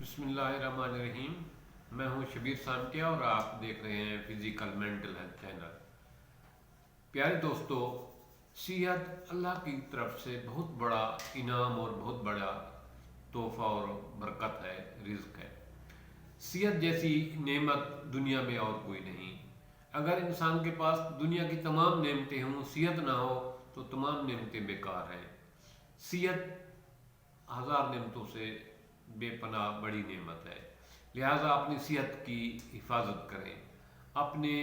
बिस्मिल्लाहिर्रहमानिर्रहीम। मैं हूं शबीर सामकिया और आप देख रहे हैं फिजिकल मेंटल हेल्थ चैनल। प्यारे दोस्तों, सेहत अल्लाह की तरफ से बहुत बड़ा इनाम और बहुत बड़ा तोहफा और बरकत है, रिज़्क है। सेहत जैसी नेमत दुनिया में और कोई नहीं। अगर इंसान के पास दुनिया की तमाम नेमतें हों, सेहत ना हो तो तमाम नेमतें बेकार हैं। सेहत हज़ार नेमतों से बेपनाह बड़ी नेमत है। लिहाजा अपनी सेहत की हिफाजत करें, अपने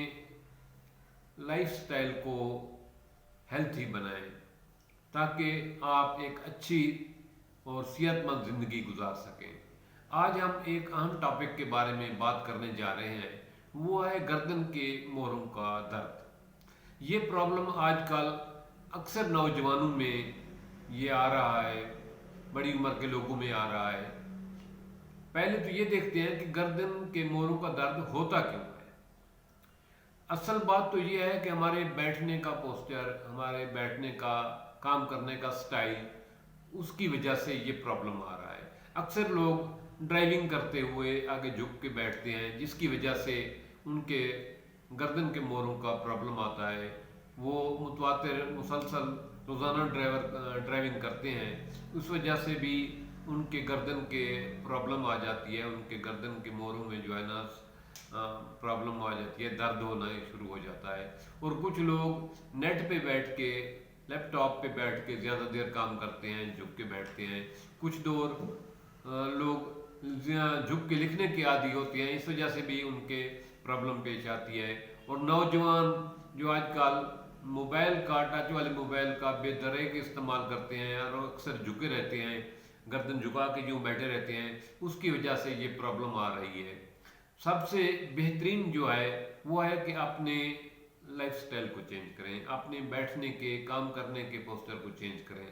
लाइफस्टाइल को हेल्थी बनाएं ताकि आप एक अच्छी और सेहतमंद ज़िंदगी गुजार सकें। आज हम एक अहम टॉपिक के बारे में बात करने जा रहे हैं, वो है गर्दन के मोहरों का दर्द। ये प्रॉब्लम आजकल अक्सर नौजवानों में ये आ रहा है, बड़ी उम्र के लोगों में आ रहा है। पहले तो ये देखते हैं कि गर्दन के मोहरों का दर्द होता क्यों है। असल बात तो ये है कि हमारे बैठने का पोस्चर, हमारे बैठने का, काम करने का स्टाइल, उसकी वजह से ये प्रॉब्लम आ रहा है। अक्सर लोग ड्राइविंग करते हुए आगे झुक के बैठते हैं, जिसकी वजह से उनके गर्दन के मोहरों का प्रॉब्लम आता है। वो मुतवातिर मुसलसल रोज़ाना ड्राइविंग करते हैं, उस वजह से भी उनके गर्दन के प्रॉब्लम आ जाती है। उनके गर्दन के मोहरों में जो है ना प्रॉब्लम आ जाती है, दर्द होना शुरू हो जाता है। और कुछ लोग नेट पे बैठ के, लैपटॉप पे बैठ के ज़्यादा देर काम करते हैं, झुक के बैठते हैं। कुछ लोग झुक के लिखने के आदी होते हैं, इस वजह से भी उनके प्रॉब्लम पेश आती है। और नौजवान जो आजकल मोबाइल का, टच वाले मोबाइल का बेदरेग इस्तेमाल करते हैं और अक्सर झुके रहते हैं, गर्दन झुका के यूँ बैठे रहते हैं, उसकी वजह से ये प्रॉब्लम आ रही है। सबसे बेहतरीन जो है वो है कि अपने लाइफस्टाइल को चेंज करें, अपने बैठने के, काम करने के पोस्चर को चेंज करें।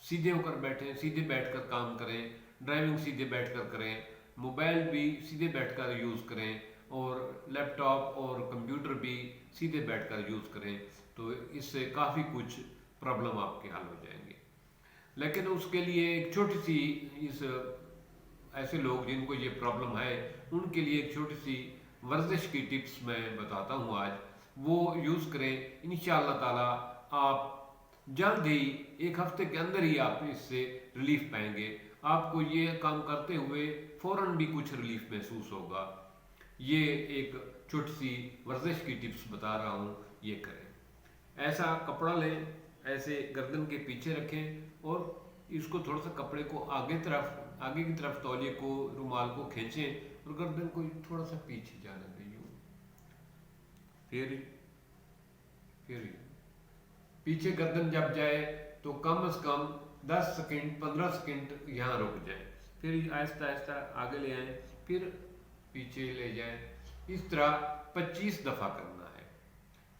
सीधे होकर बैठें, सीधे बैठकर काम करें, ड्राइविंग सीधे बैठकर करें, मोबाइल भी सीधे बैठकर यूज़ करें और लैपटॉप और कंप्यूटर भी सीधे बैठकर यूज़ करें। तो इससे काफ़ी कुछ प्रॉब्लम आपके हल हो जाएंगे। लेकिन उसके लिए एक छोटी सी ऐसे लोग जिनको ये प्रॉब्लम है, उनके लिए एक छोटी सी वर्जिश की टिप्स मैं बताता हूँ आज। वो यूज़ करें, इंशाअल्लाह ताला आप जल्द ही, एक हफ्ते के अंदर ही आप इससे रिलीफ पाएंगे। आपको ये काम करते हुए फ़ौरन भी कुछ रिलीफ महसूस होगा। ये एक छोटी सी वर्जिश की टिप्स बता रहा हूँ, ये करें। ऐसा कपड़ा लें, ऐसे गर्दन के पीछे रखें और इसको थोड़ा सा कपड़े को आगे की तरफ तौलिए को, रुमाल को खींचें और गर्दन को थोड़ा सा पीछे जाने दें। फिर पीछे गर्दन जब जाए तो कम से कम 10 सेकंड 15 सेकंड यहाँ रुक जाए, फिर आहिस्ता आहिस्ता आगे ले आए, फिर पीछे ले जाए। इस तरह 25 दफ़ा करना है।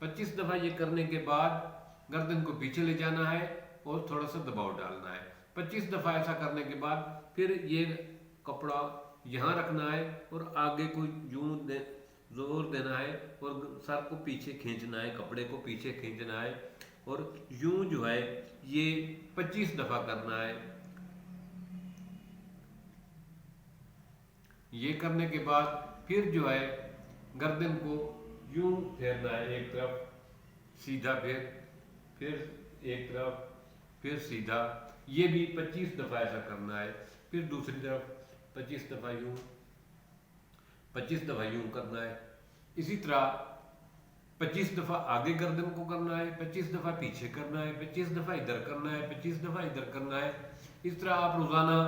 25 दफ़ा ये करने के बाद गर्दन को पीछे ले जाना है और थोड़ा सा दबाव डालना है। 25 दफ़ा ऐसा करने के बाद फिर ये कपड़ा यहाँ रखना है और आगे को यूँ जोर देना है और सर को पीछे खींचना है, कपड़े को पीछे खींचना है और यूँ जो है ये 25 दफ़ा करना है। ये करने के बाद फिर जो है गर्दन को यूँ फेरना है, एक तरफ सीधा, फिर एक तरफ, फिर सीधा। ये भी 25 दफ़ा ऐसा करना है। फिर दूसरी तरफ 25 दफ़ा यूँ, 25 दफ़ा यूँ करना है। इसी तरह 25 दफ़ा आगे गर्दन को करना है, 25 दफ़ा पीछे करना है, 25 दफ़ा इधर करना है, 25 दफ़ा इधर करना है। इस तरह आप रोज़ाना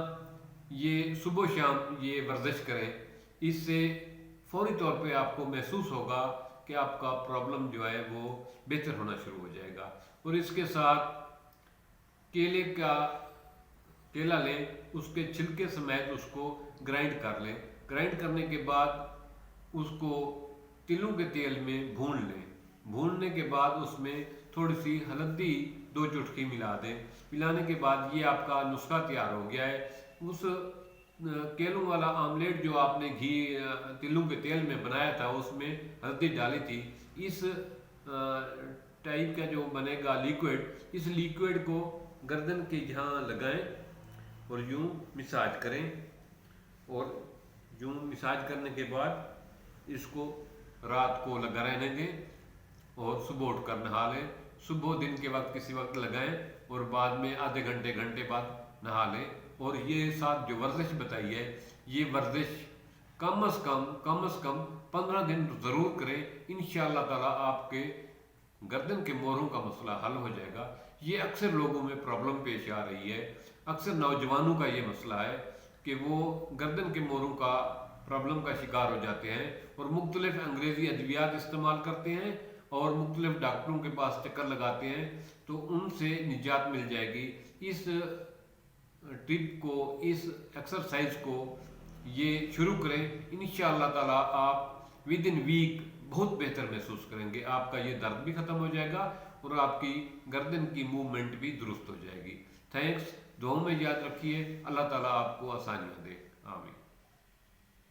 ये सुबह शाम ये वर्जिश करें। इससे फौरी तौर पे आपको महसूस होगा कि आपका प्रॉब्लम जो है वो बेहतर होना शुरू हो जाएगा। और इसके साथ केला लें, उसके छिलके समेत उसको ग्राइंड कर लें। ग्राइंड करने के बाद उसको तिलों के तेल में भून लें। भूनने के बाद उसमें थोड़ी सी हल्दी 2 चुटकी मिला दें। मिलाने के बाद ये आपका नुस्खा तैयार हो गया है। उस केलों वाला आमलेट जो आपने तिलों के तेल में बनाया था, उसमें हल्दी डाली थी। इस टाइप का जो बनेगा लिक्विड, इस लिक्विड को गर्दन के जहाँ लगाएं और यूँ मसाज करें और यूं मसाज करने के बाद इसको रात को लगा रहने दें और सुबह उठकर नहा लें। सुबह दिन के वक्त किसी वक्त लगाएं और बाद में आधे घंटे घंटे बाद नहा लें। और ये साथ जो वर्जिश बताई है, ये वर्जिश कम से कम 15 दिन ज़रूर करें। इंशाअल्लाह ताला आपके गर्दन के मोरों का मसला हल हो जाएगा। ये अक्सर लोगों में प्रॉब्लम पेश आ रही है, अक्सर नौजवानों का ये मसला है कि वो गर्दन के मोरों का प्रॉब्लम का शिकार हो जाते हैं और मुख्तलिफ अंग्रेज़ी अद्वियात इस्तेमाल करते हैं और मुख्तलिफ डॉक्टरों के पास चक्कर लगाते हैं, तो उनसे निजात मिल जाएगी। इस टिप को, इस एक्सरसाइज को ये शुरू करें। इंशाअल्लाह ताला आप विद इन वीक बहुत बेहतर महसूस करेंगे। आपका ये दर्द भी ख़त्म हो जाएगा और आपकी गर्दन की मूवमेंट भी दुरुस्त हो जाएगी। थैंक्स। दुआ में याद रखिए। अल्लाह ताला आपको आसानियाँ दे। आमीन।